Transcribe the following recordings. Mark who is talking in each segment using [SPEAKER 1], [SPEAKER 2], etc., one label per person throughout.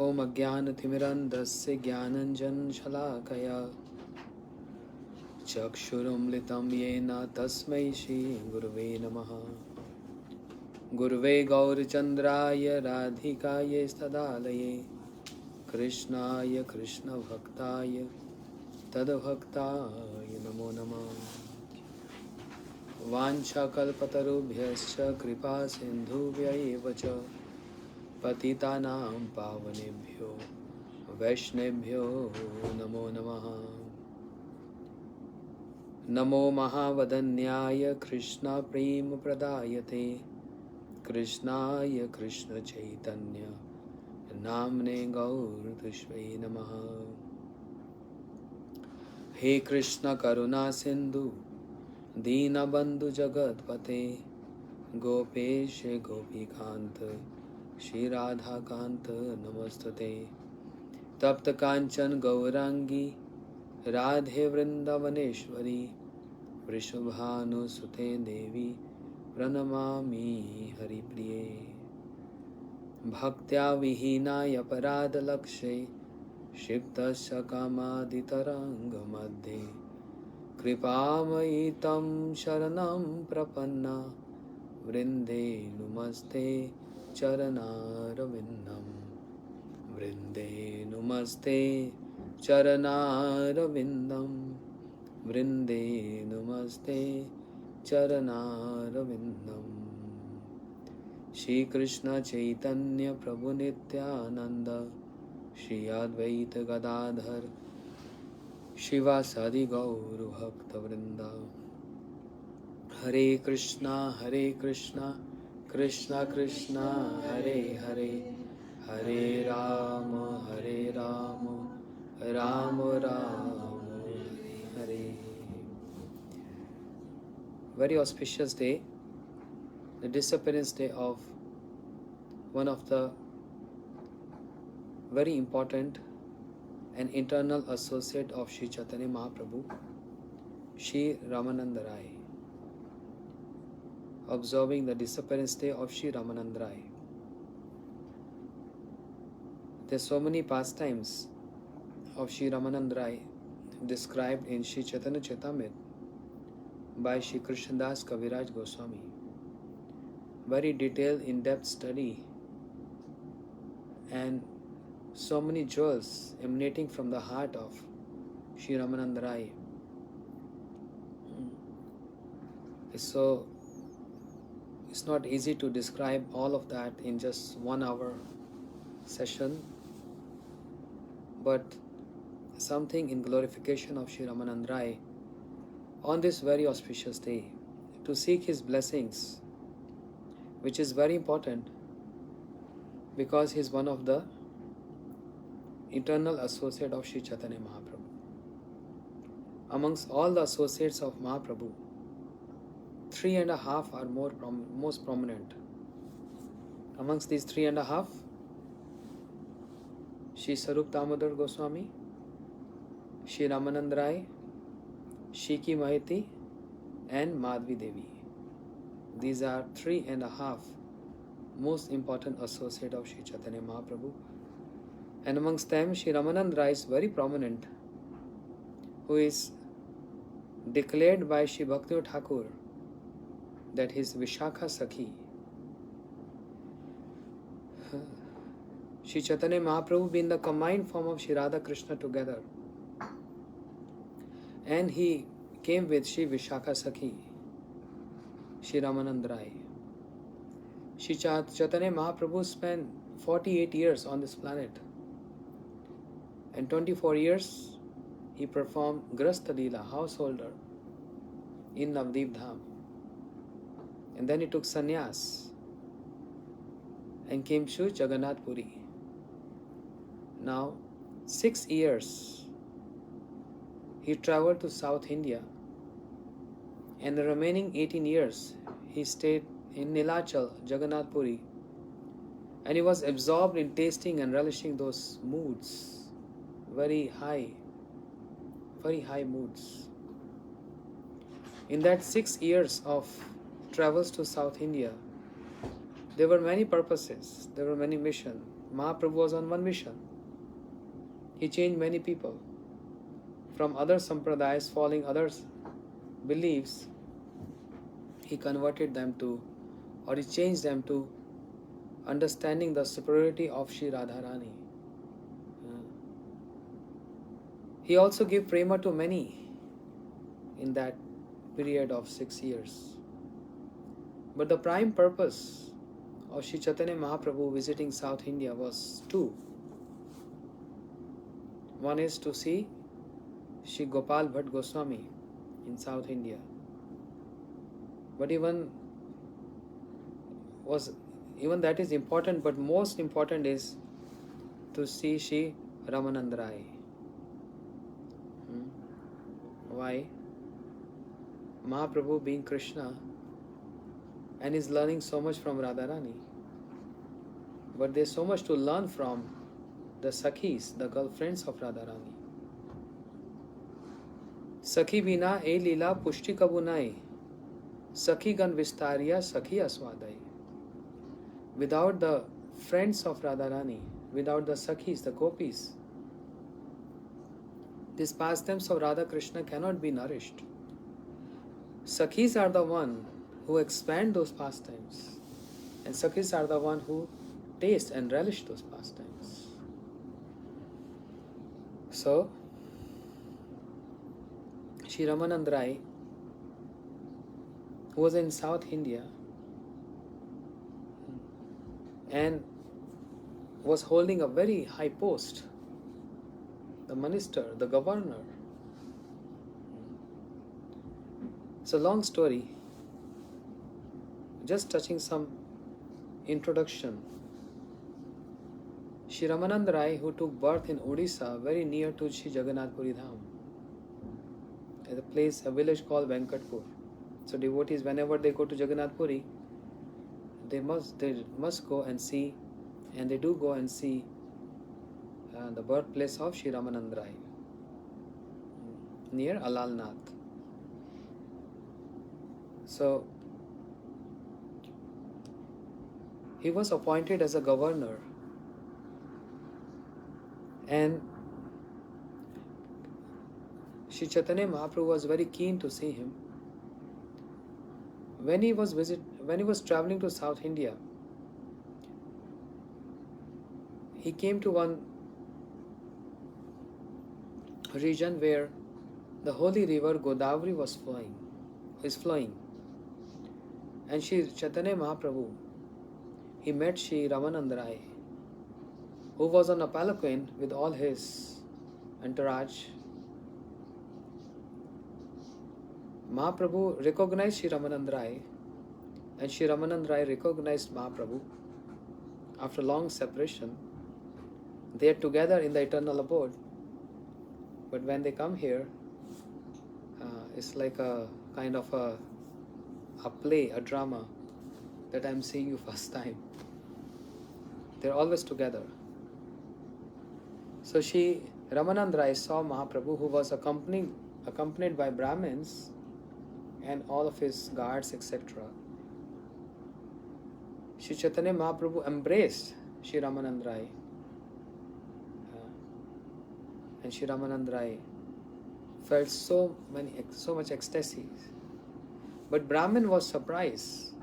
[SPEAKER 1] ॐ अज्ञानतिमिरन्धस्य ज्ञानञ्जनशलाकया चक्षुरुन्मिलितं येन तस्मै श्रीगुरुवे नमः। गुरुवे गौरचन्द्राय राधिकायै तदालये कृष्णाय कृष्णभक्ताय तद्भक्ताय नमो नमः। वाञ्छाकल्पतरुभ्यश्च कृपा सिन्धुभ्यैव च पतितानां पावनेभ्यो वैष्णवेभ्यो नमो नमः। नमो महावदन्याय कृष्णप्रेमप्रदायते कृष्णाय कृष्णचैतन्य नाम्ने गौरतस्मै नमः। हे कृष्ण करुणा सिन्धु दीनबन्धु जगत्पते गोपेश गोपीकान्त श्री राधाकान्त नमस्तुते। तप्त कांचन गौरांगी राधे वृंदावनेश्वरी वृषभानुसुते देवी प्रणमामि हरिप्रिये। भक्त्या विहीनाय अपराधलक्ष्ये क्षिप्तस्य कामादितरङ्गमध्ये कृपामयि तं शरणं प्रपन्ना वृन्दे नुमस्ते चरणारविन्दं वृन्दे नुमस्ते चरणारविन्दं वृन्दे नुमस्ते चरणारविन्दम्। श्री कृष्ण चैतन्य प्रभु नित्यानंद श्री अद्वैत गदाधर शिवासादि गौर भक्त वृंदा। हरे कृष्णा कृष्णा कृष्णा हरे हरे हरे राम राम राम हरे। Very auspicious day, the disappearance day of one of the very important and internal associate of Sri Chaitanya Mahaprabhu, Sri Ramananda Rai. Observing the disappearance day of Sri Ramananda Rai. There are so many pastimes of Sri Ramananda Rai described in Sri Chaitanya Charitamrita by Sri Krishnadas Kaviraj Goswami. Very detailed, in-depth study and so many jewels emanating from the heart of Sri Ramananda Rai. It's not easy to describe all of that in just 1 hour session, but something in glorification of Sri Ramananda Rai on this very auspicious day, to seek his blessings, which is very important because he is one of the eternal associate of Sri Chaitanya Mahaprabhu. Amongst all the associates of Mahaprabhu, 3.5 are most prominent. Amongst these 3.5, Sri Sarup Damodar Goswami, Sri Ramananda Rai, Shiki Mahiti and Madhvi Devi. These are 3.5 most important associates of Sri Chaitanya Mahaprabhu. And amongst them, Sri Ramananda Rai is very prominent, who is declared by Sri Bhaktivinoda Thakur that he is Vishakha Sakhi. Sri Chaitanya Mahaprabhu being the combined form of Sri Radha Krishna together. And he came with Sri Vishakha Sakhi, Sri Ramananda Rai. Sri Chaitanya Mahaprabhu spent 48 years on this planet. And 24 years he performed Grastha Leela, householder, in Navdeep Dham. And then he took sannyas and came to Jagannath Puri. Now, 6 years he traveled to South India, and the remaining 18 years he stayed in Nilachal, Jagannath Puri, and he was absorbed in tasting and relishing those moods, very high moods. In that 6 years of travels to South India, there were many purposes, there were many missions. Mahaprabhu was on one mission. He changed many people from other sampradayas, following others' beliefs. He converted them to, or he changed them to understanding the superiority of Sri Radharani. He also gave prema to many in that period of 6 years. But the prime purpose of Sri Chaitanya Mahaprabhu visiting South India was two. One is to see Sri Gopal Bhatt Goswami in South India. But even that is important, but most important is to see Sri Ramanand Rai. Why? Mahaprabhu being Krishna and is learning so much from Radharani. But there's so much to learn from the Sakhis, the girlfriends of Radharani. Sakhi bina e lila pushti kabunai, Sakhi gan vistariya Sakhi aswadai. Without the friends of Radharani, without the Sakhis, the gopis, these pastimes of Radha Krishna cannot be nourished. Sakhis are the one who expand those pastimes, and Sakhis are the one who taste and relish those pastimes. So, Sri Ramanand Rai, who was in South India and was holding a very high post, the minister, the governor. It's a long story, just touching some introduction. Sri Ramanand Rai, who took birth in Odisha, very near to Sri Jagannath Puri Dham, at a village called Venkatpur. So devotees, whenever they go to Jagannath Puri, they must go and see, and they do go and see the birthplace of Sri Ramanand Rai near Alalnath. So he was appointed as a governor, and Sri Chaitanya Mahaprabhu was very keen to see him. When he was traveling to South India, he came to one region where the holy river Godavari is flowing. And Sri Chaitanya Mahaprabhu, he met Sri Ramanand Rai, who was on a palanquin with all his entourage. Mahaprabhu recognized Sri Ramanand Rai, and Sri Ramanand Rai recognized Mahaprabhu. After long separation, they are together in the eternal abode. But when they come here, it's like a kind of a play, a drama that I'm seeing you first time. They're always together. So Sri Ramanand Rai saw Mahaprabhu, who was accompanied by Brahmins and all of his guards, etc. Sri Chaitanya Mahaprabhu embraced Sri Ramanand Rai, and Sri Ramanand Rai felt so much ecstasy. But Brahmin was surprised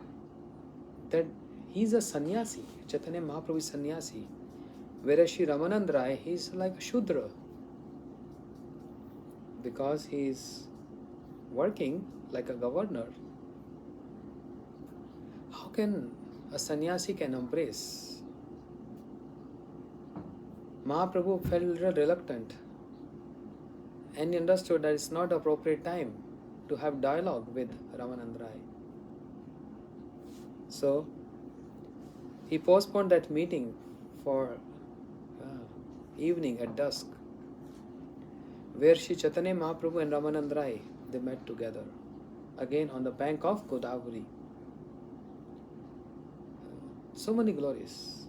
[SPEAKER 1] that he's a sannyasi. Chaitanya Mahaprabhu is sannyasi, whereas Sri Ramanand Rai, he's like a Shudra, because he's working like a governor. How can a sannyasi can embrace? Mahaprabhu felt reluctant, and he understood that it's not appropriate time to have dialogue with Ramanand Rai. So he postponed that meeting for evening at dusk, where Sri Chaitanya Mahaprabhu and Ramanand Rai, they met together again on the bank of Godavari. So many glories.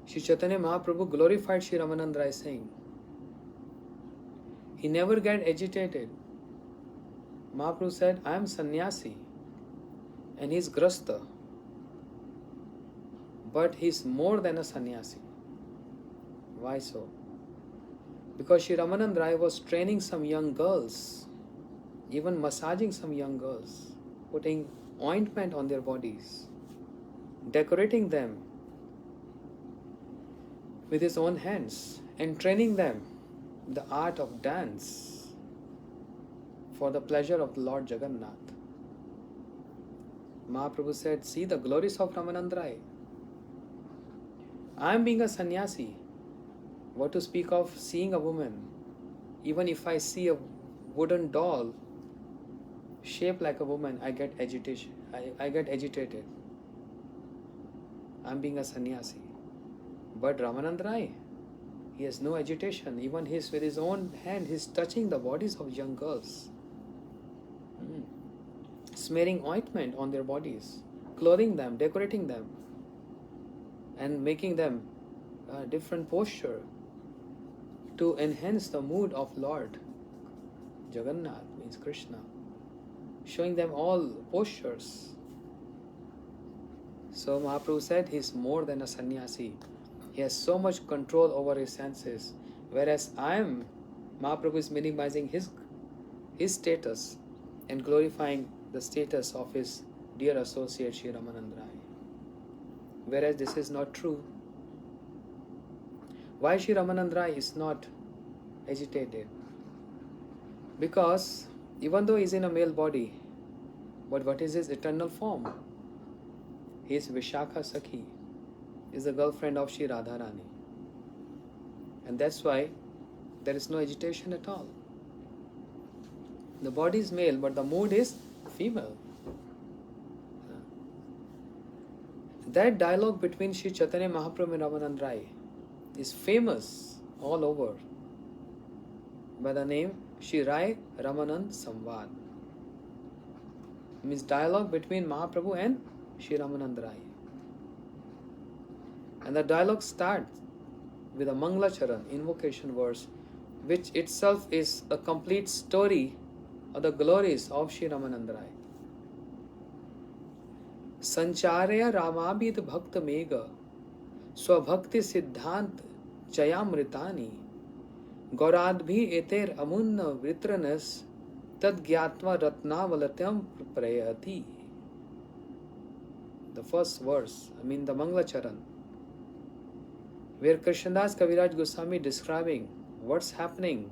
[SPEAKER 1] Sri Chaitanya Mahaprabhu glorified Sri Ramanand Rai, saying, he never get agitated. Mahaprabhu said, I am sannyasi, and he's grasta, but he's more than a sannyasi. Why so? Because Sri Ramanand Rai was training some young girls, even massaging some young girls, putting ointment on their bodies, decorating them with his own hands, and training them the art of dance for the pleasure of the Lord Jagannath. Mahaprabhu said, see the glories of Ramanand Rai. I am being a sannyasi. What to speak of seeing a woman? Even if I see a wooden doll shaped like a woman, I get agitation. I get agitated. I am being a sannyasi. But Ramanand Rai, he has no agitation. Even with his own hand, he's touching the bodies of young girls. Smearing ointment on their bodies, clothing them, decorating them, and making them a different posture to enhance the mood of Lord Jagannath, means Krishna, showing them all postures. So Mahaprabhu said he's more than a sannyasi. He has so much control over his senses, whereas Mahaprabhu is minimizing his status and glorifying the status of his dear associate Sri Ramanand Rai. Whereas this is not true. Why Sri Ramanand Rai is not agitated? Because even though he is in a male body, but what is his eternal form? He is Vishakha Sakhi, is the girlfriend of Sri Radharani. And that's why there is no agitation at all. The body is male, but the mood is female. That dialogue between Sri Chaitanya Mahaprabhu and Ramanand Rai is famous all over by the name Sri Rai Ramanand Samvad. Means dialogue between Mahaprabhu and Sri Ramanand Rai. And the dialogue starts with a Mangalacharan invocation verse, which itself is a complete story of the glories of Sri Ramanand Rai. Sancharya Ramabhid Bhakta Mega Swabhakti Siddhant Jayamritani Gauradbhi Eter Amunna Vritranas Tad Gyatva Ratnavalatyam Prayati. The first verse, the Mangalacharan, where Krishnadas Kaviraj Goswami describing what's happening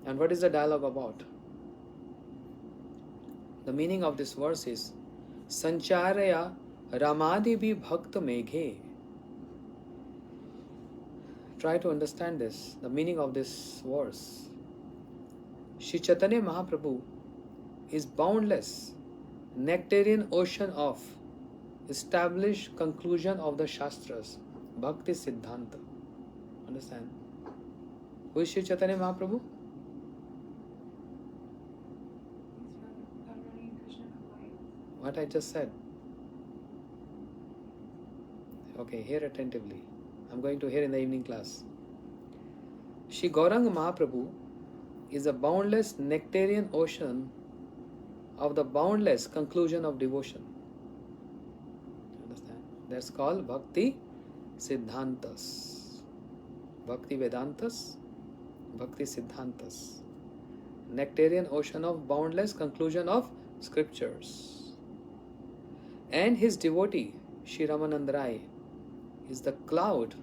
[SPEAKER 1] and what is the dialogue about. The meaning of this verse is Sancharaya Ramadibhi Bhakta Meghe. Try to understand this, the meaning of this verse. Sri Chaitanya Mahaprabhu is boundless, nectarian ocean of established conclusion of the Shastras, Bhakti Siddhanta. Understand? Who is Sri Chaitanya Mahaprabhu? What I just said. Okay, hear attentively. I'm going to hear in the evening class. Sri Gauranga Mahaprabhu is a boundless nectarian ocean of the boundless conclusion of devotion. Understand? That's called Bhakti Siddhantas. Bhakti Vedantas, Bhakti Siddhantas. Nectarian ocean of boundless conclusion of scriptures. And his devotee, Sri Ramanand Rai, is the cloud.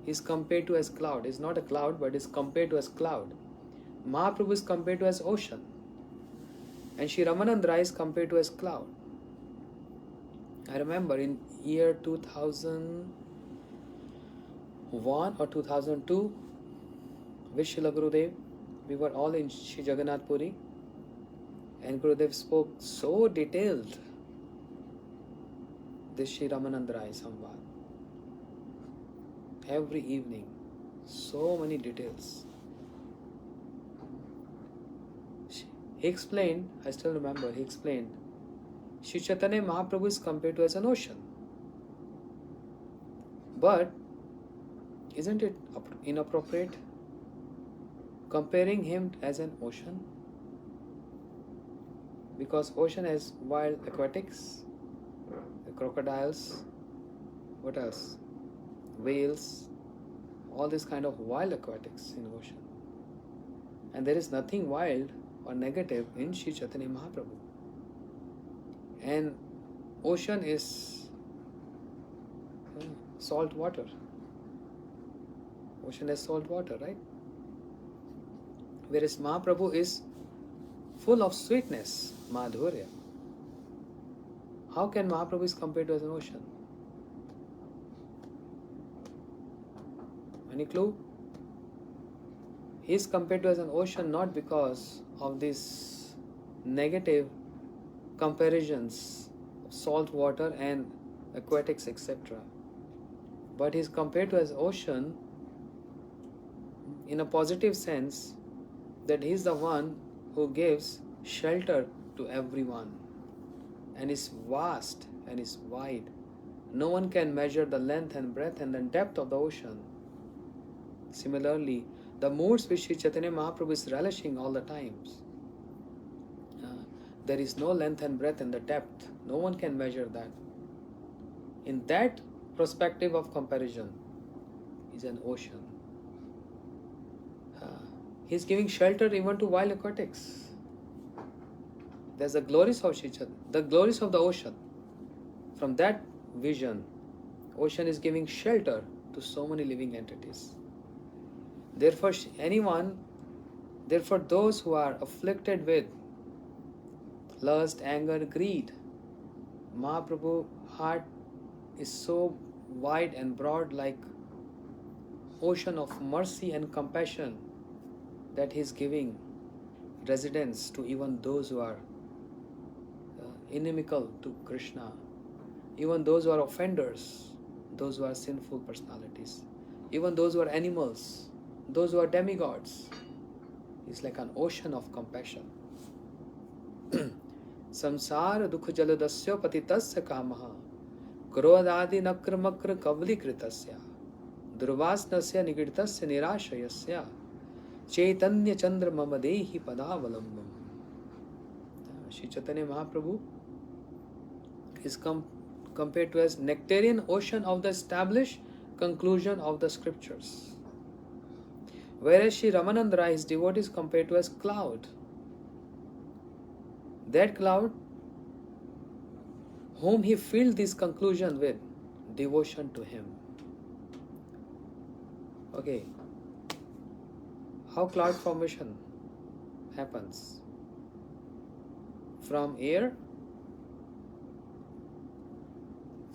[SPEAKER 1] He is compared to as cloud. He is not a cloud, but is compared to as cloud. Mahaprabhu is compared to as ocean. And Sri Ramanand Rai is compared to as cloud. I remember in year 2001 or 2002, with Srila Gurudev, we were all in Sri Jagannath Puri, and Gurudev spoke so detailed this Sri Ramanand Rai Samvad. Every evening, so many details. He explained, I still remember, he explained, Sri Chaitanya Mahaprabhu is compared to as an ocean. But, isn't it inappropriate comparing him as an ocean? Because ocean has wild aquatics, the crocodiles, what else? Whales, all this kind of wild aquatics in ocean. And there is nothing wild or negative in Sri Chaitanya Mahaprabhu. And ocean is salt water. Ocean has salt water, right? Whereas Mahaprabhu is full of sweetness, madhurya. How can Mahaprabhu is compared to as an ocean? Any clue? He is compared to as an ocean not because of these negative comparisons of salt water and aquatics, etc. But he is compared to as ocean in a positive sense, that he is the one who gives shelter to everyone and is vast and is wide. No one can measure the length and breadth and the depth of the ocean. Similarly, the moods which Sri Chaitanya Mahaprabhu is relishing all the times, there is no length and breadth and the depth. No one can measure that. In that perspective of comparison, is an ocean. He is giving shelter even to wild aquatics. There's the glories of Sri Chaitanya, the glories of the ocean. From that vision, ocean is giving shelter to so many living entities. Therefore, those who are afflicted with lust, anger, greed, Mahaprabhu's heart is so wide and broad, like ocean of mercy and compassion, that he is giving residence to even those who are inimical to Krishna, even those who are offenders, those who are sinful personalities, even those who are animals, those who are demigods. It's like an ocean of compassion. Samsara dukha jaladasya patitasya kamaha krodadi nakra makra kavli kritasya durvasnasya nigirtasya nirashayasya chaitanya chandra mamadehi padavalambam. Sri Chaitanya Mahaprabhu is compared to as nectarian ocean of the established conclusion of the scriptures. Whereas Sri Ramananda Rai, his devotee, is compared to as cloud. That cloud whom he filled this conclusion with devotion to him. Okay. How cloud formation happens? From air,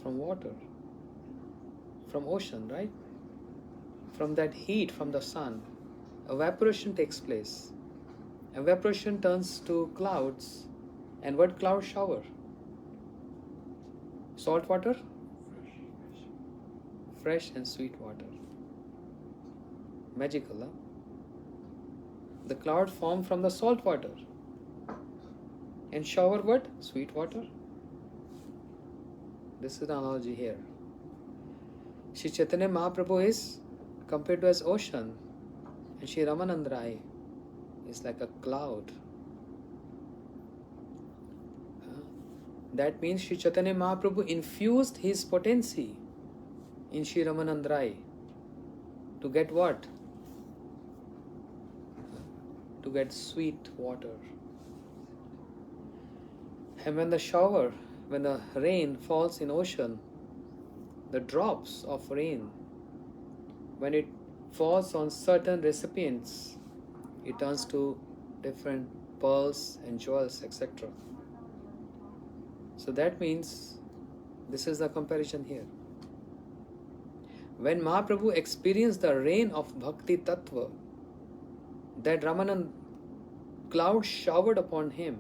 [SPEAKER 1] from water, from ocean, right? From that heat from the sun, evaporation takes place. Evaporation turns to clouds. And what cloud shower? Salt water? Fresh and sweet water. Magical, huh? The cloud formed from the salt water. And shower what? Sweet water. This is the analogy here. Sri Chaitanya Mahaprabhu is compared to as ocean, and Sri Ramananda Rai is like a cloud. That means Sri Chaitanya Mahaprabhu infused his potency in Sri Ramananda Rai to get what? To get sweet water. And when the rain falls in ocean, the drops of rain, when it falls on certain recipients, it turns to different pearls and jewels, etc. So that means this is the comparison here. When Mahaprabhu experienced the rain of Bhakti Tattva, that Ramanand cloud showered upon him,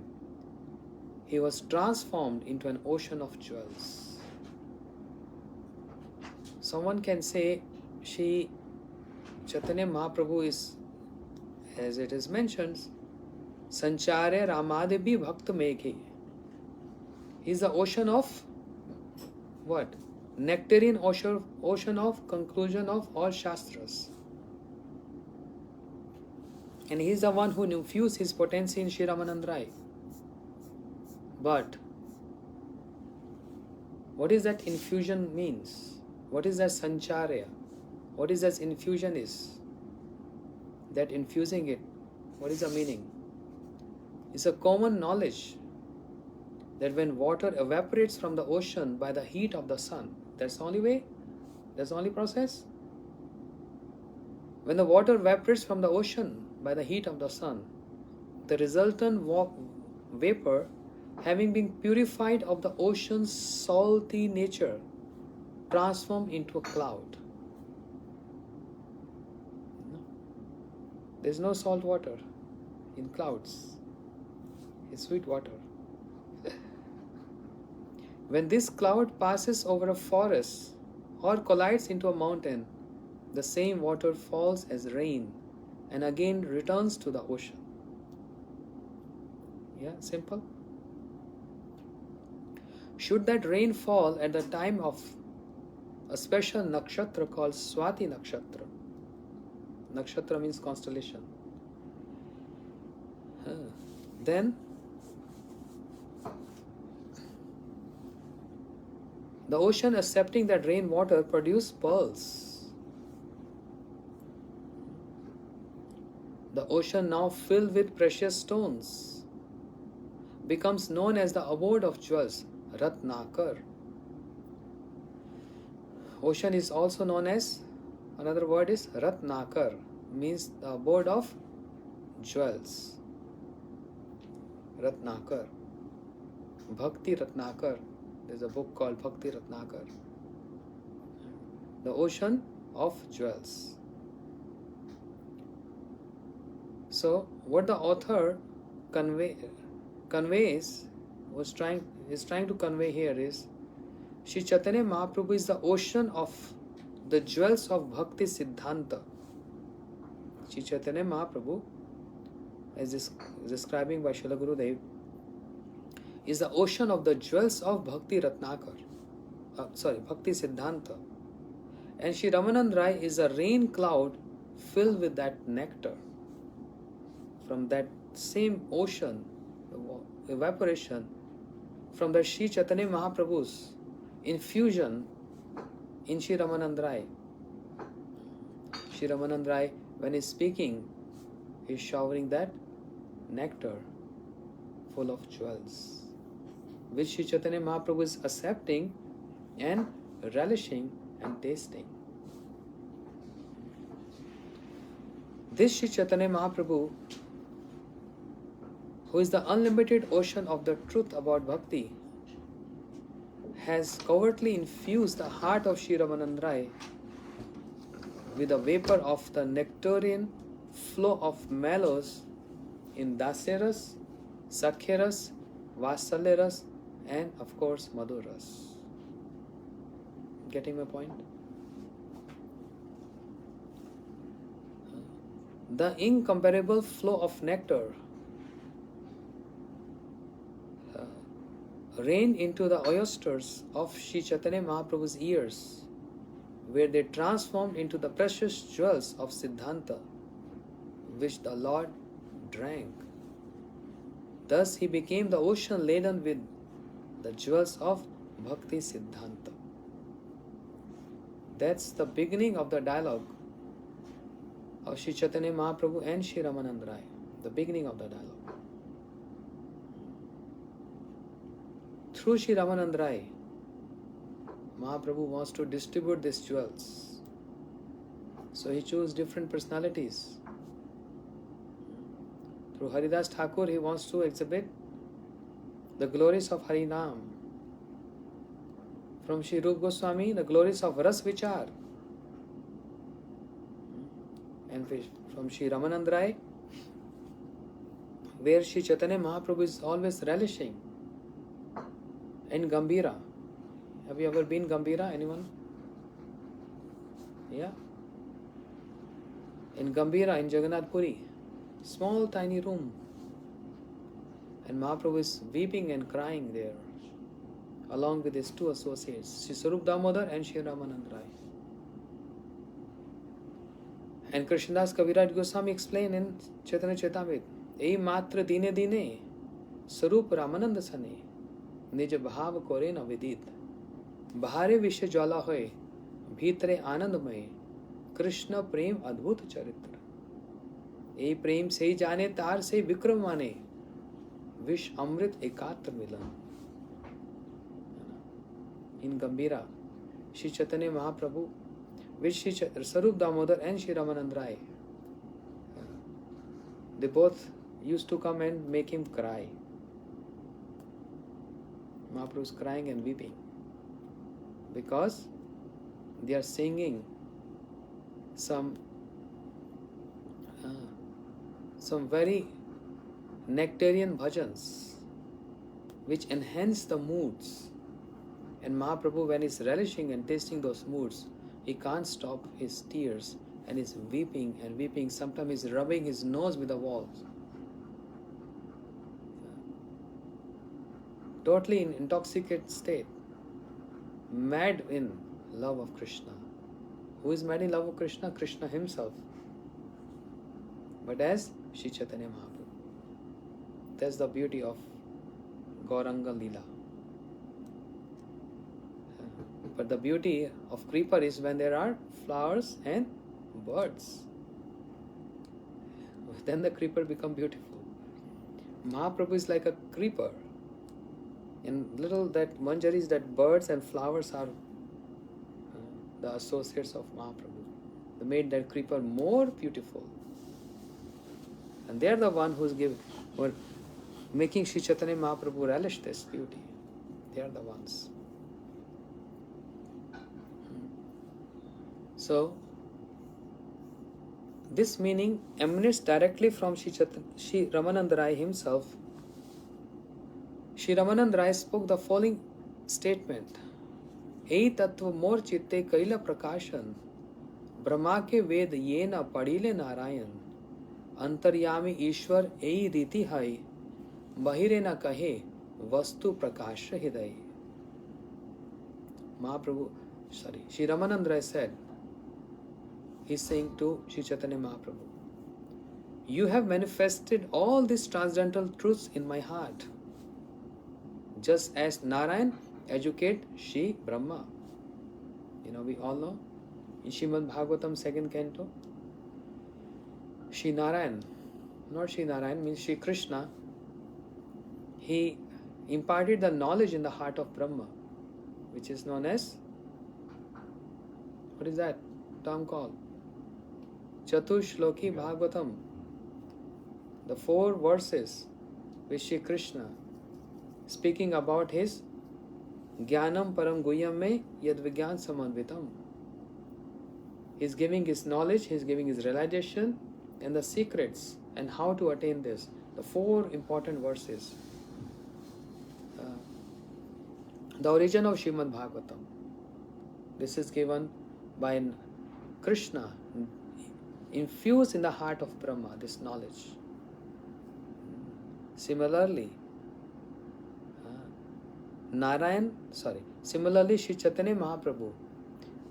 [SPEAKER 1] he was transformed into an ocean of jewels. Someone can say, Shri Chaitanya Mahaprabhu is, as it is mentioned, Sanchare Ramadevi Bhakta Meghe. He is the ocean of what? Nectarian ocean of conclusion of all Shastras. And he is the one who infused his potency in Sri Ramananda Rai. But what is that infusion means? What is that sancharya? What is that infusion is? That infusing it, what is the meaning? It's a common knowledge that when water evaporates from the ocean by the heat of the sun, that's the only way, that's the only process. When the water evaporates from the ocean by the heat of the sun, the resultant vapor, having been purified of the ocean's salty nature, transformed into a cloud. There's no salt water in clouds. It's sweet water. When this cloud passes over a forest or collides into a mountain, the same water falls as rain and again returns to the ocean. Yeah, simple. Should that rain fall at the time of a special nakshatra called Swati nakshatra. Nakshatra means constellation. Then the ocean, accepting that rainwater, produces pearls. The ocean, now filled with precious stones, becomes known as the abode of jewels, Ratnakar. Ocean is also known as, another word is Ratnakar, means the abode of jewels. Ratnakar. Bhakti Ratnakar. There's a book called Bhakti Ratnakar. The ocean of jewels. So, what the author conveys, is trying to convey here is, Sri Chaitanya Mahaprabhu is the ocean of the jewels of Bhakti Siddhanta. Sri Chaitanya Mahaprabhu, as is describing by Srila Gurudev, is the ocean of the jewels of Bhakti Ratnakar. Bhakti Siddhanta. And Sri Ramanand Rai is a rain cloud filled with that nectar. From that same ocean, the evaporation, from the Sri Chaitanya Mahaprabhu's infusion in Sri Ramanand Rai. Sri Ramanand Rai, when he's speaking, is showering that nectar full of jewels, which Sri Chaitanya Mahaprabhu is accepting and relishing and tasting. This Sri Chaitanya Mahaprabhu, who is the unlimited ocean of the truth about bhakti, has covertly infused the heart of Sri Ramanand Rai with the vapor of the nectarian flow of mellows in Dasyaras, Sakhyaras, Vasalyaras, and of course Madhuras. Getting my point? The incomparable flow of nectar rained into the oysters of Sri Chaitanya Mahaprabhu's ears, where they transformed into the precious jewels of Siddhanta, which the Lord drank. Thus he became the ocean laden with the jewels of Bhakti Siddhanta. That's the beginning of the dialogue of Sri Chaitanya Mahaprabhu and Sri Ramanand Rai. The beginning of the dialogue. Through Sri Ramanand Rai, Mahaprabhu wants to distribute these jewels. So he chose different personalities. Through Haridas Thakur, he wants to exhibit the glories of Harinam. From Sri Rupa Goswami, the glories of Ras Vichar. And from Sri Ramanand Rai, where Sri Chaitanya Mahaprabhu is always relishing. In Gambhira. Have you ever been Gambhira? Anyone? Yeah. In Gambhira, in Jagannath Puri, small tiny room. And Mahaprabhu is weeping and crying there, along with his two associates, Sri Sarup Damodar and Sri Ramanand Rai. And Krishnadas Kaviraj Goswami explained in Chaitanya Charitamrita, Ei matra dine dine, स्वरूप रामानंद सने निज भाव कोरे न विदित बाहरे विश्व ज्वाला होए भीतरे आनंदमय कृष्ण प्रेम अद्भुत चरित्र ए प्रेम से ही जाने तार से विक्रम माने विष अमृत एकात्र मिलन इन गंभीरा Shri Chaitanya Mahaprabhu with Shri Sarup Damodar and Shri Ramanand Rai. They both used to come and make him cry. Mahaprabhu is crying and weeping because they are singing some very nectarian bhajans which enhance the moods. And Mahaprabhu, when he is relishing and tasting those moods, he can't stop his tears and is weeping and weeping. Sometimes he's rubbing his nose with the walls. Totally in intoxicated state. Mad in love of Krishna. Who is mad in love of Krishna? Krishna himself. But as Shri Chaitanya Mahaprabhu. That's the beauty of Gauranga Leela. But the beauty of creeper is when there are flowers and birds. Then the creeper becomes beautiful. Mahaprabhu is like a creeper. In little that manjaris, that birds and flowers are the associates of Mahaprabhu. They made that creeper more beautiful. And they are the one who are making Sri Chaitanya Mahaprabhu relish this beauty. They are the ones. So, this meaning emanates directly from Shri Ramanand Rai himself. Shri Ramanand Rai spoke the following statement. Ei tattva mor chitte kaila prakashan brahma ke ved ye na padile narayan antaryami ishwar ei riti hai bahire na kahe vastu prakasha hidai. Shri Ramanand Rai said, he is saying to Shri Chaitanya Mahaprabhu, you have manifested all these transcendental truths in my heart, just as Narayan educate Shri Brahma. We all know in Srimad Bhagavatam 2nd canto, Shri Narayan, not Shri Narayan, means Shri Krishna, he imparted the knowledge in the heart of Brahma, which is known as, what is that term called? Chatushloki Bhagavatam. The 4 verses with Shri Krishna speaking about his Jnanam Param Guhyam Me Yad Vigyan Samanvitam. He is giving his knowledge, he is giving his realization and the secrets and how to attain this. The 4 important verses. The origin of Srimad Bhagavatam. This is given by Krishna, infused in the heart of Brahma, this knowledge. Similarly, Similarly, Shri Chaitanya Mahaprabhu,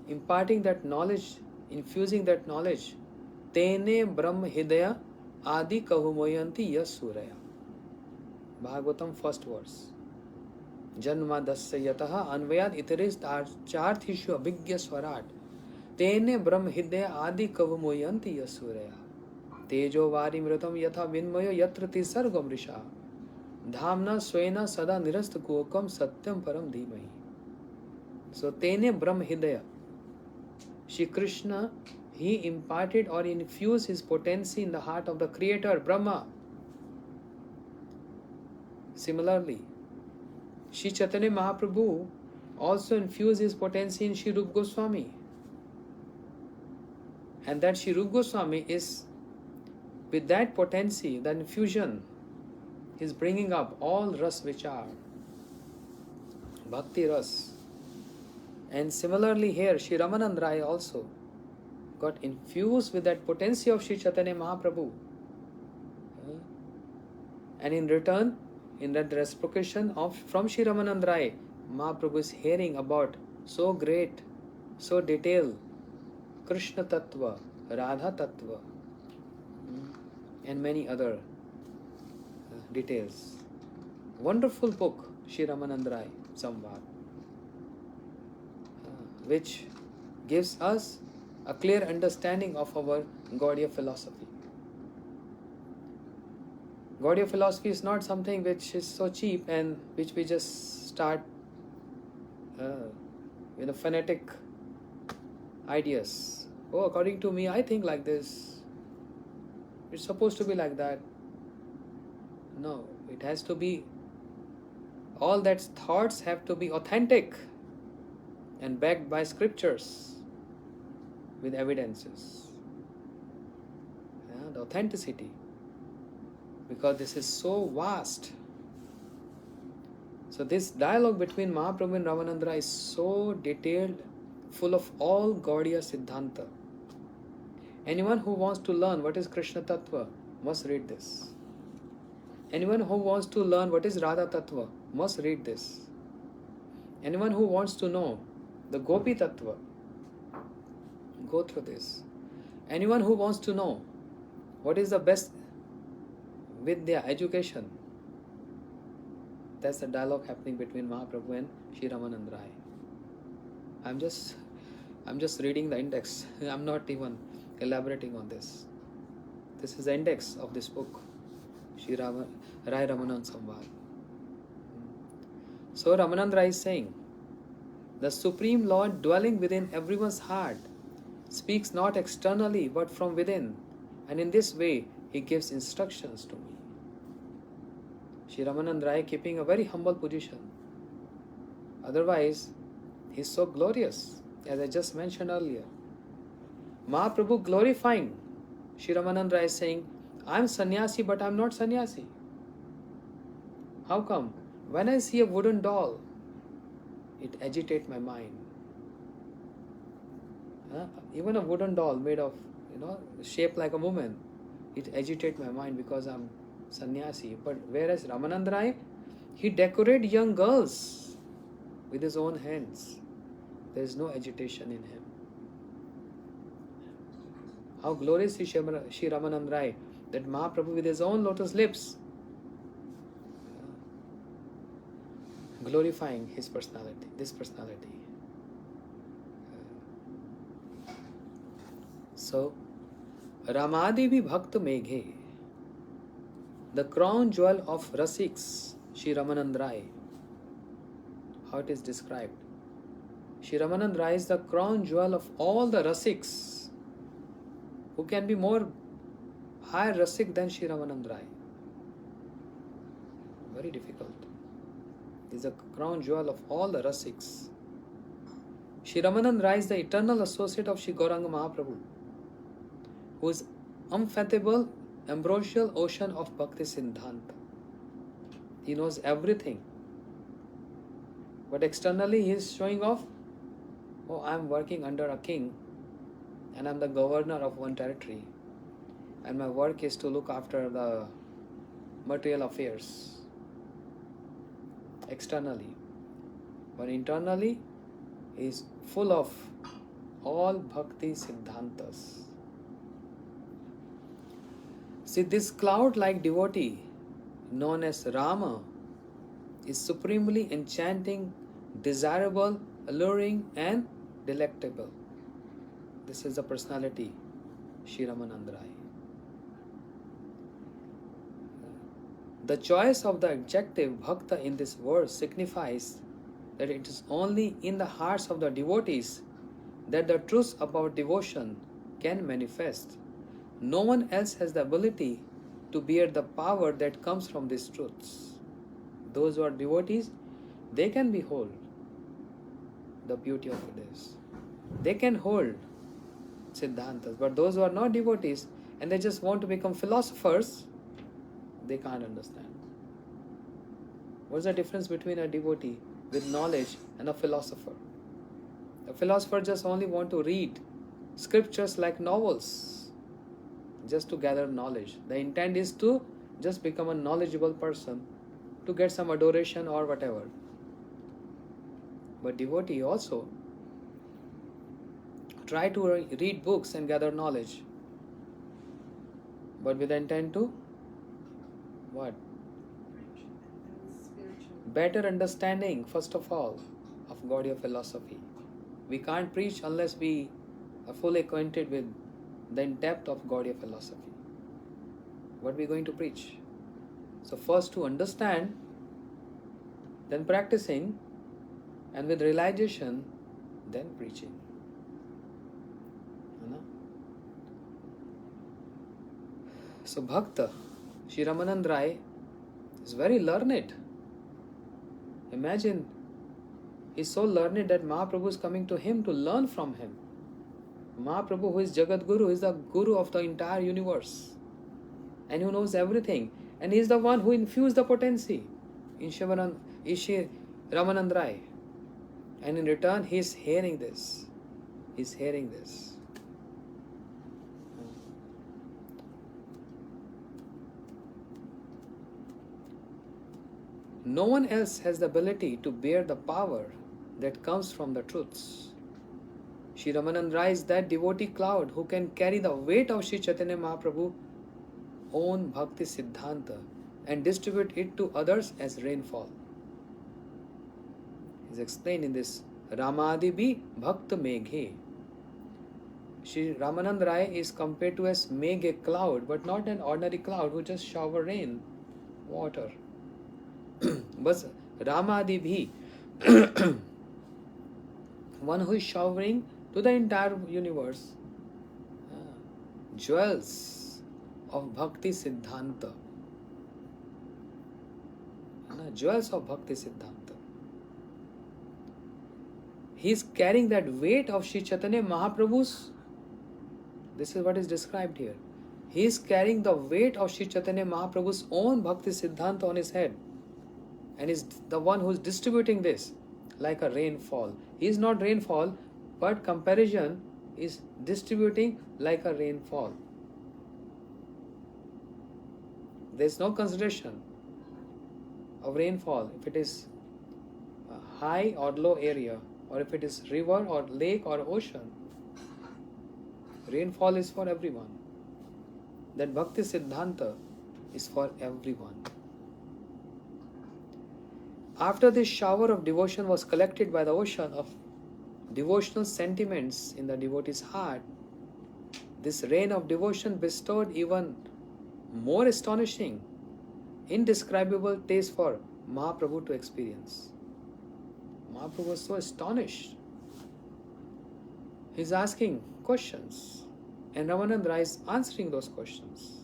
[SPEAKER 1] imparting that knowledge, infusing that knowledge, Tene Brahma Hidaya Adi Kahumoyanti Yasuraya. Bhagavatam, 1st verse. Janma dasya yataha anvayad iteris charthishu abhigya swarat tene brahma hidaya adi kavumoyanti yasuraya tejo vari mritam yatha vinmayo yatra tisargam risha dhamna swena sada nirast kokam satyam param dhimahi. So tene brahma hidaya, Shri Krishna, he imparted or infused his potency in the heart of the creator Brahma. Similarly, Shri Chaitanya Mahaprabhu also infused his potency in Shri Rupa Goswami. And that Shri Rupa Goswami is, with that potency, that infusion, is bringing up all ras vichar, bhakti ras. And similarly here, Shri Ramanand Rai also got infused with that potency of Shri Chaitanya Mahaprabhu. And in return, in that reciprocation from Shri Ramanand Rai, Mahaprabhu is hearing about so great, so detailed Krishna Tattva, Radha Tattva, and many other details. wonderful book, Sri Ramanandrai Samvad, which gives us a clear understanding of our Gaudiya philosophy. Gaudiya philosophy is not something which is so cheap and which we just start fanatic ideas. Oh, according to me, I think like this. It's supposed to be like that. No, it has to be, all that thoughts have to be authentic and backed by scriptures with evidences. The authenticity. Because this is so vast. So this dialogue between Mahaprabhu and Ramanandra is so detailed, full of all Gaudiya Siddhanta. Anyone who wants to learn what is Krishna Tattva must read this. Anyone who wants to learn what is Radha Tattva must read this. Anyone who wants to know the Gopi Tattva, go through this. Anyone who wants to know what is the best Vidya, education, that's the dialogue happening between Mahaprabhu and Sri Ramanand Rai. I'm just reading the index. I'm not even elaborating on this. This is the index of this book, Sri Rai Ramanand Samvad. So Ramanand Rai is saying, the Supreme Lord dwelling within everyone's heart speaks not externally but from within, and in this way he gives instructions to me. Sri Ramanand Rai keeping a very humble position. Otherwise, he is so glorious, as I just mentioned earlier. Mahaprabhu glorifying Sri Ramanand Rai saying, I am sannyasi but I am not sannyasi. How come? When I see a wooden doll, it agitates my mind. Even a wooden doll made of, shaped like a woman, it agitates my mind because I am sannyasi. But whereas Ramanand Rai, he decorated young girls with his own hands. There is no agitation in him. How glorious is Sri Ramanand Rai, that Mahaprabhu with his own lotus lips glorifying his personality, this personality. So, Ramadevi Bhakta Meghe, the crown jewel of Rasiks, Sri Ramanand Rai. How it is described. Sri Ramanand Rai is the crown jewel of all the Rasiks. Who can be more higher Rasik than Sri Ramanand Rai? Very difficult. He is the crown jewel of all the Rasiks. Sri Ramanand Rai is the eternal associate of Sri Gauranga Mahaprabhu, who is unfathomable, ambrosial ocean of Bhakti Siddhanta. He knows everything. But externally he is showing off, I am working under a king and I am the governor of one territory and my work is to look after the material affairs. Externally. But internally he is full of all Bhakti Siddhantas. See, this cloud-like devotee, known as Rama, is supremely enchanting, desirable, alluring, and delectable. This is the personality, Sri Ramanand Rai. The choice of the adjective bhakta in this verse signifies that it is only in the hearts of the devotees that the truth about devotion can manifest. No one else has the ability to bear the power that comes from these truths. Those who are devotees, they can behold the beauty of this. They can hold Siddhantas. But those who are not devotees and they just want to become philosophers, they can't understand. What's the difference between a devotee with knowledge and a philosopher? A philosopher just only want to read scriptures like novels, just to gather knowledge. The intent is to just become a knowledgeable person, to get some adoration or whatever. But devotee also try to read books and gather knowledge, but with the intent to what? better understanding, first of all, of Gaudiya philosophy. We can't preach unless we are fully acquainted with the depth of Gaudiya philosophy. What are we going to preach? So first to understand, then practicing, and with realization, then preaching. So Bhakta, Shri Ramanand Rai, is very learned. Imagine, he's so learned that Mahaprabhu is coming to him to learn from him. Mahaprabhu, who is Jagat Guru, is the Guru of the entire universe and who knows everything. And he is the one who infused the potency in Shri Ramanand Rai. And in return, he is hearing this. He is hearing this. No one else has the ability to bear the power that comes from the truths. Shri Ramanand Rai is that devotee cloud who can carry the weight of Shri Chaitanya Mahaprabhu own Bhakti Siddhanta and distribute it to others as rainfall. It is explained in this Ramadibhi Bhakta Meghe. Shri Ramanand Rai is compared to as Meghe cloud, but not an ordinary cloud who just shower rain, water. But Ramadibhi, one who is showering to the entire universe jewels of Bhakti Siddhanta. Jewels of Bhakti Siddhanta. He is carrying that weight of Sri Chaitanya Mahaprabhu's. This is what is described here. He is carrying the weight of Sri Chaitanya Mahaprabhu's own Bhakti Siddhanta on his head. And is the one who is distributing this like a rainfall. He is not rainfall, but comparison is distributing like a rainfall. There is no consideration of rainfall if it is a high or low area, or if it is river or lake or ocean. Rainfall is for everyone. That Bhakti Siddhanta is for everyone. After this shower of devotion was collected by the ocean of devotional sentiments in the devotee's heart, this rain of devotion bestowed even more astonishing, indescribable taste for Mahaprabhu to experience. Mahaprabhu was so astonished. He is asking questions, and Ramanand Rai is answering those questions.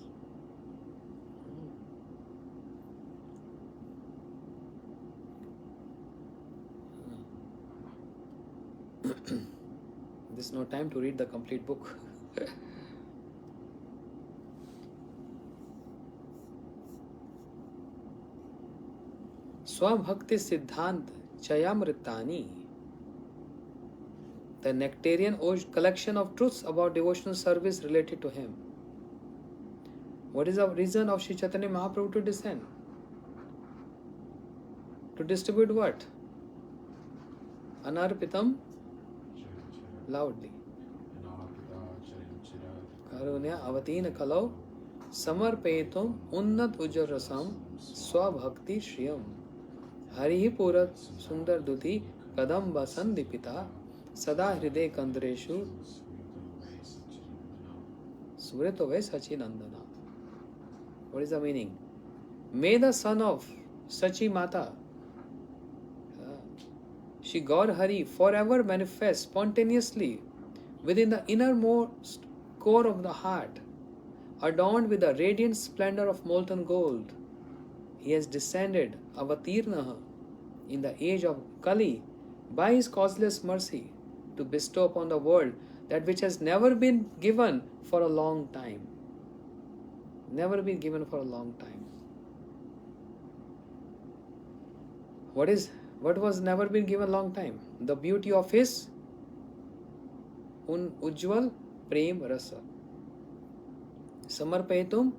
[SPEAKER 1] There's no time to read the complete book. Swabhakti Siddhant Chayamritani, the nectarian collection of truths about devotional service related to him. What is the reason of Sri Chaitanya Mahaprabhu to descend? To distribute what? Anarpitam? Loudly. Karunya avatina kalau samarpetum unnat ujjarasam swabhakti shriyam harihi purat sundar duti kadam vasandipita sada hriday kandreshu suretove sachinandana. What is the meaning? May the son of Sachi Mata, Shri Gaur Hari, forever manifest spontaneously within the innermost core of the heart, adorned with the radiant splendor of molten gold. He has descended, avatirnaha, in the age of Kali, by his causeless mercy, to bestow upon the world that which has never been given for a long time. Never been given for a long time. What was never been given long time? The beauty of his Ujjwal Prem Rasa. Samarpetum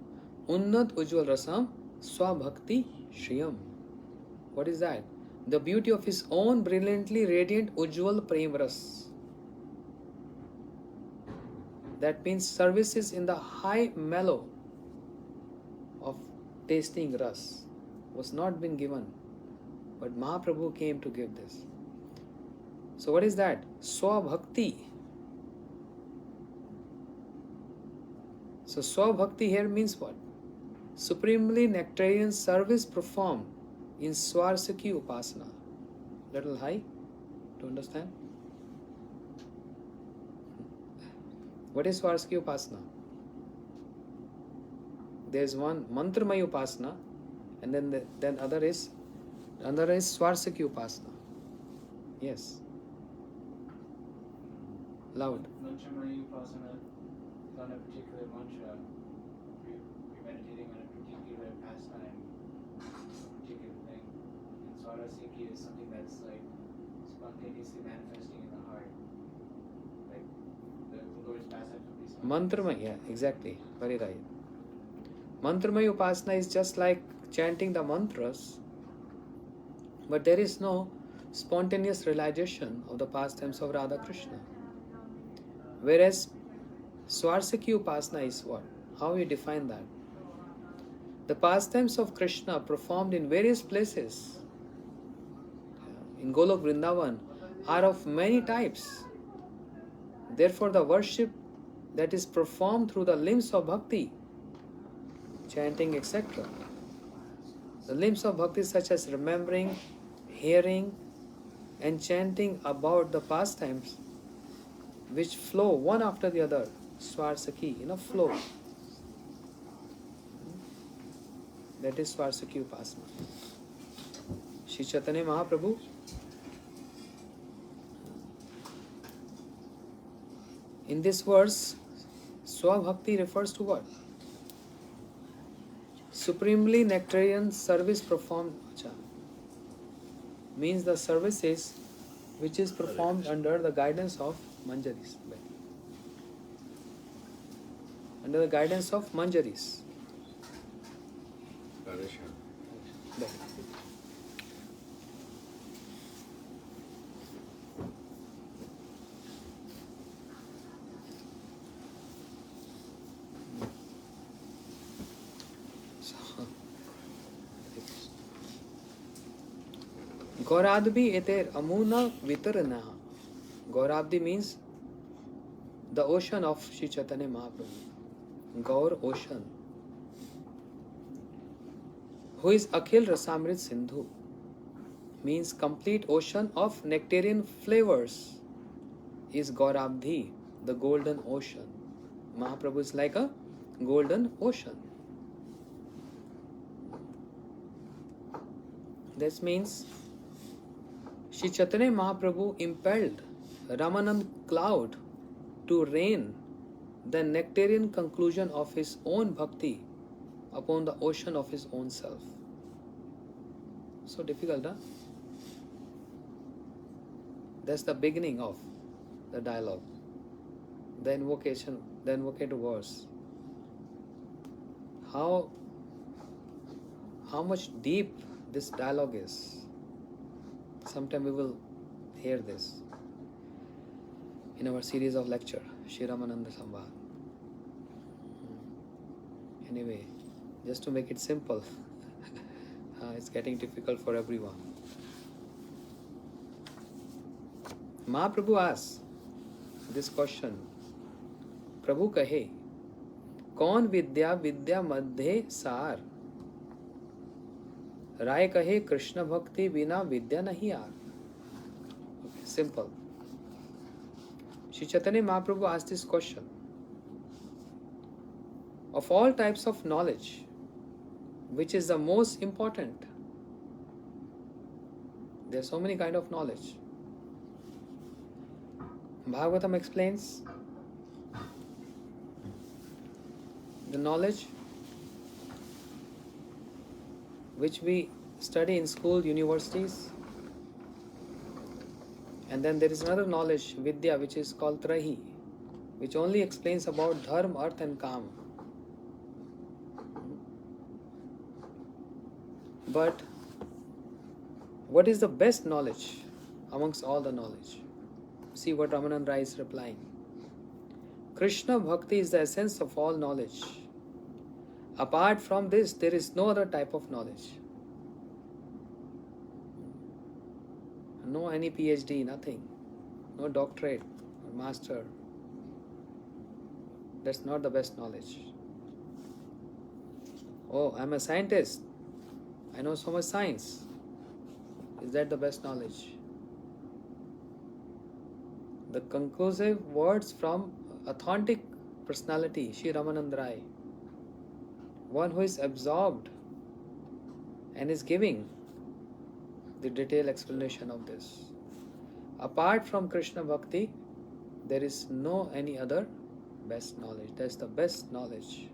[SPEAKER 1] Unnat Ujjwal Rasam Swabhakti Shriyam. What is that? The beauty of his own brilliantly radiant Ujjwal Prem Ras. That means services in the high mellow of tasting ras was not been given But Mahaprabhu came to give this. So what is that? Swabhakti. So Swabhakti here means what? Supremely nectarian service performed in Swarsakhi Upasana. Little high to understand. What is Swarsakhi Upasana? There is one Mantramay Upasana, and then other is Swarsakhi Upasana. Yes. Loud.
[SPEAKER 2] Mantramay Upasana is on a particular mantra. We're meditating on a particular pastime, a particular thing. And Swarasiki is something that's like spontaneously manifesting in the heart. Like the Lord's pastime would be
[SPEAKER 1] Mantramay, yeah, exactly. Very right. Mantramay Upasana is just like chanting the mantras, but there is no spontaneous realization of the pastimes of Radha Krishna. Whereas Swarsakhi Upasana is what? How you define that? The pastimes of Krishna performed in various places in Golok Vrindavan are of many types. Therefore, the worship that is performed through the limbs of bhakti, chanting, etc. The limbs of bhakti such as remembering, hearing, and chanting about the pastimes which flow one after the other, Swarsakhi, flow. That is Swarsakhi Upasana. Shri Chaitanya Mahaprabhu in this verse, Swabhakti refers to what? Supremely nectarian service performed. Means the services which is performed under the guidance of Manjaris. Under the guidance of Manjaris. Gauradbi eter amuna vitarana. Gauradbi means the ocean of Sri Chaitanya Mahaprabhu. Gaur, ocean. Who is Akhil Rasamrit Sindhu, means complete ocean of nectarian flavors, is Gaurabdhi, the golden ocean. Mahaprabhu is like a golden ocean. This means Sri Chaitanya Mahaprabhu impelled Ramanand cloud to rain the nectarian conclusion of his own bhakti upon the ocean of his own self. So difficult, huh? That's the beginning of the dialogue. The invocation, the invocative verse. How much deep this dialogue is. Sometime we will hear this in our series of lecture, Shri Ramananda Samvad. Anyway, just to make it simple, it's getting difficult for everyone. Mahaprabhu asks this question, Prabhu kahe, कौन विद्या विद्या मध्य सार, राय कहे कृष्ण भक्ति बिना विद्या नहीं यार. Okay, simple. Shri Chaitanya Mahaprabhu asked this question. Of all types of knowledge, which is the most important? There are so many kinds of knowledge. Bhagavatam explains the knowledge which we study in school, universities, and then there is another knowledge, Vidya, which is called Trahi, which only explains about Dharma, Arth and Kam. But what is the best knowledge amongst all the knowledge? See what Ramanand Rai is replying. Krishna Bhakti is the essence of all knowledge. Apart from this, there is no other type of knowledge. No any PhD, nothing. No doctorate or master. That's not the best knowledge. Oh, I'm a scientist. I know so much science. Is that the best knowledge? The conclusive words from authentic personality, Sri Ramanand Rai, one who is absorbed and is giving the detailed explanation of this. Apart from Krishna Bhakti, there is no any other best knowledge. That's the best knowledge.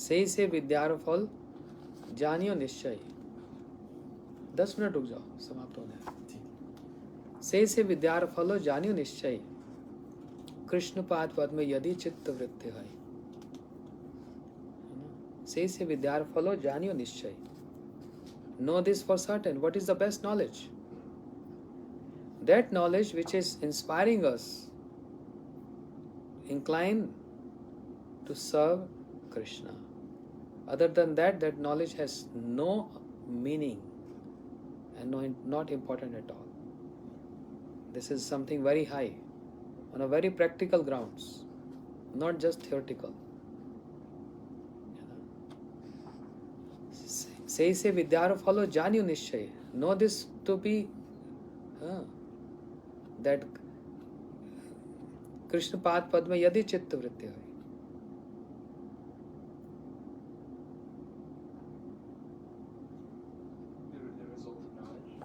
[SPEAKER 1] सही से विद्यार फल जानियो निश्चय. 10 minute रुक जाओ, समाप्त होने. सही से विद्यार फलो जानियो निश्चय, कृष्ण पाद पद में यदि चित्त वृत्ति है. सही से विद्यार फलो जानियो निश्चय. Know this for certain. What is the best knowledge? That knowledge which is inspiring us, inclined to serve Krishna. Other than that, that knowledge has no meaning and not important at all. This is something very high, on a very practical grounds, not just theoretical. Say se vidyar phalo janyu nishchay. Know this to be that Krishna path pad mein yadi chitta vritti hai.
[SPEAKER 2] The result of knowledge.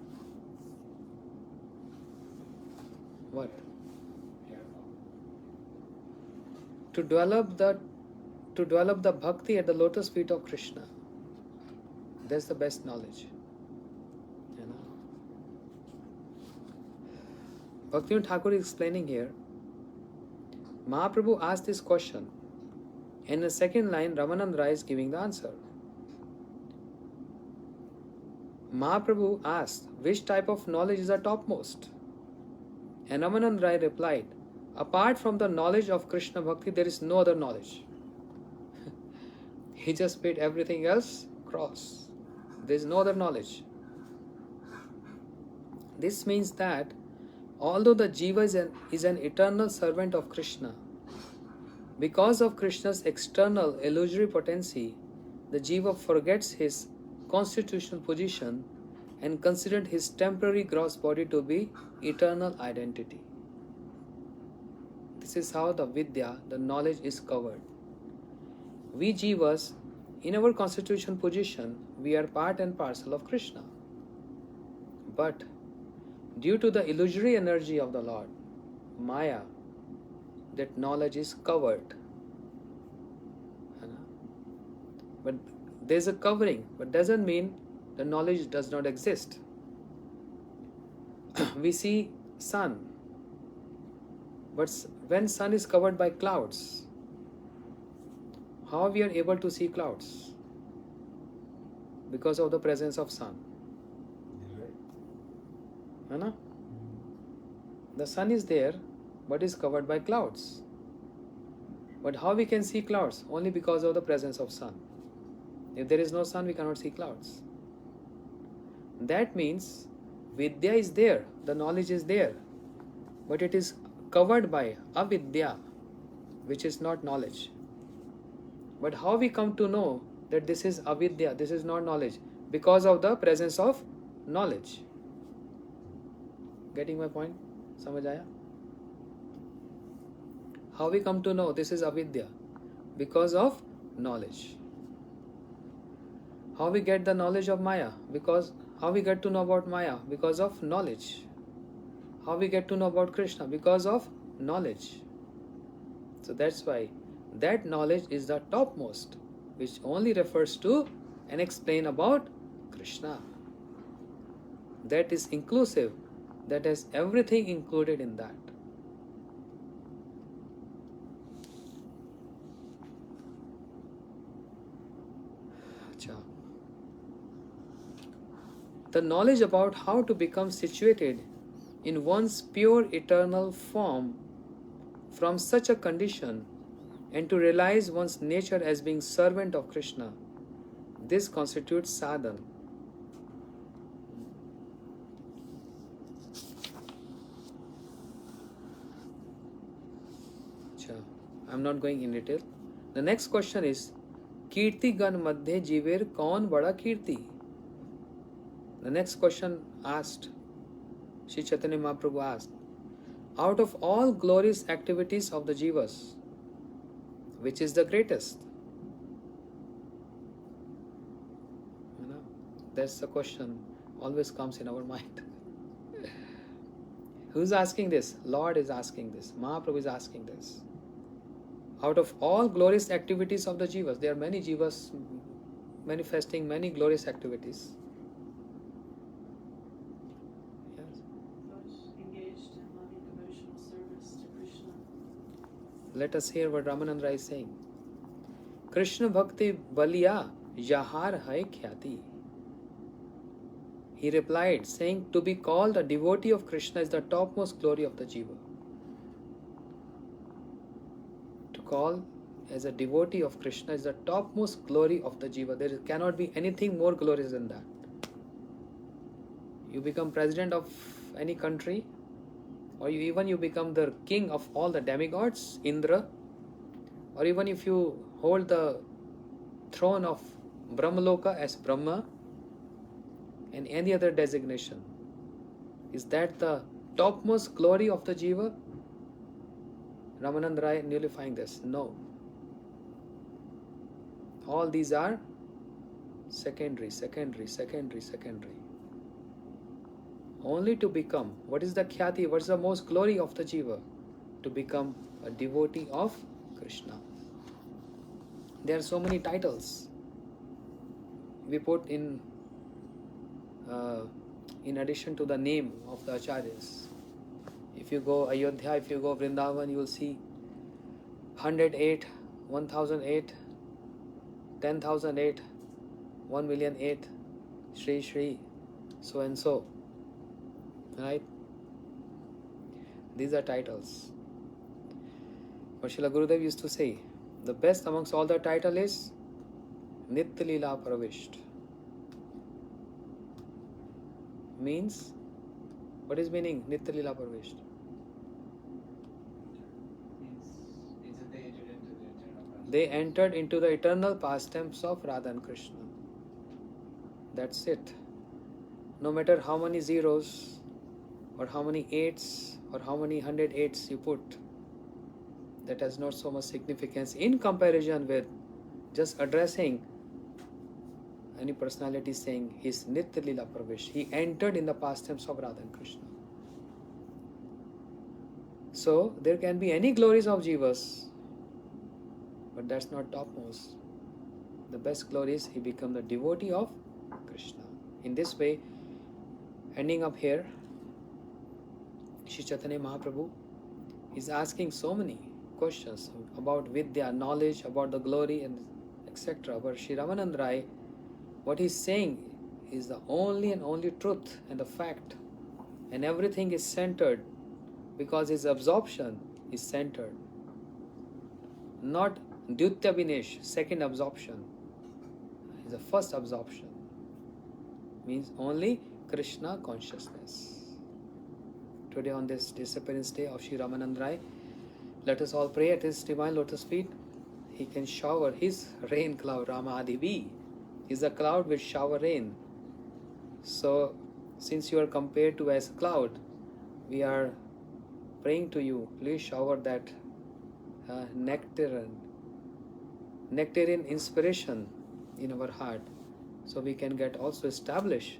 [SPEAKER 1] What?
[SPEAKER 2] Yeah.
[SPEAKER 1] To develop the bhakti at the lotus feet of Krishna. That's the best knowledge. You know. Bhaktivinoda Thakur is explaining here. Mahaprabhu asked this question. In the second line, Ramanand Rai is giving the answer. Mahaprabhu asked, which type of knowledge is the topmost? And Ramanand Rai replied, apart from the knowledge of Krishna Bhakti, there is no other knowledge. He just made everything else cross. There is no other knowledge. This means that although the Jiva is an eternal servant of Krishna, because of Krishna's external illusory potency, the Jiva forgets his constitutional position and considered his temporary gross body to be eternal identity. This is how the Vidya, the knowledge, is covered. We Jivas, in our constitutional position, we are part and parcel of Krishna. But due to the illusory energy of the Lord, Maya, that knowledge is covered. But there is a covering, but doesn't mean the knowledge does not exist. We see sun, but when sun is covered by clouds, how we are able to see clouds? Because of the presence of sun. The sun is there, but is covered by clouds. But how we can see clouds? Only because of the presence of sun. If there is no sun, we cannot see clouds. That means Vidya is there, the knowledge is there, but it is covered by avidya, which is not knowledge. But how we come to know that this is avidya, this is not knowledge? Because of the presence of knowledge. Getting my point? Samajh aaya? How we come to know this is avidya? Because of knowledge. How we get the knowledge of Maya? How we get to know about Maya? Because of knowledge. How we get to know about Krishna? Because of knowledge. So that's why that knowledge is the topmost, which only refers to and explain about Krishna. That is inclusive. That has everything included in that. The knowledge about how to become situated in one's pure eternal form from such a condition and to realize one's nature as being servant of Krishna, This constitutes sadhan. I'm not going in detail. The next question is, Kirti gan madhye jiver kaun bada kirti? The next question asked, Sri Chaitanya Mahaprabhu asked, out of all glorious activities of the jivas, which is the greatest? That's the question always comes in our mind. Who's asking this? Lord is asking this. Mahaprabhu is asking this. Out of all glorious activities of the jivas, there are many jivas manifesting many glorious activities. Yes.
[SPEAKER 3] Those engaged in loving devotional service to Krishna.
[SPEAKER 1] Let us hear what Ramanand Rai is saying. Krishna Bhakti Baliya Yahar Hai Khyati. He replied, saying, to be called a devotee of Krishna is the topmost glory of the jiva. To call as a devotee of Krishna is the topmost glory of the jiva. There cannot be anything more glorious than that. You become president of any country, or you become the king of all the demigods, Indra, or even if you hold the throne of Brahmaloka as Brahma, and any other designation. Is that the topmost glory of the jiva? Ramanand Rai nullifying this. No. All these are secondary. Only to become, what is the khyati, what is the most glory of the jiva? To become a devotee of Krishna. There are so many titles we put in addition to the name of the acharyas. If you go Ayodhya, if you go Vrindavan, you will see 108, 1008, 10,008, 1,000,008, Shri Shri, so and so. Right? These are titles. But Srila Gurudev used to say, the best amongst all the title is Nitya Leela Pravisht. Means, what is meaning Nitya Leela Pravisht?
[SPEAKER 2] Means that they entered into the eternal pastimes.
[SPEAKER 1] They entered into the eternal pastimes of Radha and Krishna. That's it. No matter how many zeros, or how many eights, or how many 108s you put, that has not so much significance in comparison with just addressing any personality saying his Nitya Leela Pravish. He entered in the pastimes of Radha and Krishna. So there can be any glories of jivas, but that's not topmost. The best glory is he become the devotee of Krishna. In this way, ending up here, Sri Chaitanya Mahaprabhu is asking so many questions about Vidya, knowledge, about the glory, and etc. But Sri Ramanand Rai, what he's saying is the only and only truth and the fact, and everything is centered because his absorption is centered. Not Dutya Vinesh, second absorption. Is the first absorption. Means only Krishna consciousness. Today on this Disappearance Day of Sri Ramanand Rai, let us all pray at his divine lotus feet. He can shower his rain cloud, Rama Adivi. Is a cloud which shower rain. So, since you are compared to as a cloud, we are praying to you, please shower that nectarian inspiration in our heart, so we can get also established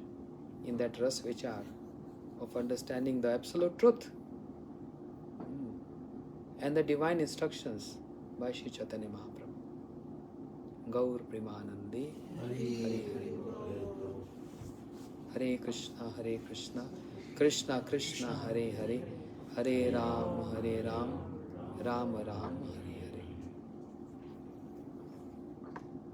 [SPEAKER 1] in that ras vichar of understanding the absolute truth and the divine instructions by Sri Chaitanya Mahaprabhu. Gaur Premanandi. Hare Hare Hare Krishna, Krishna Krishna Hare Hare, Hare Ram, Ram Ram, Hare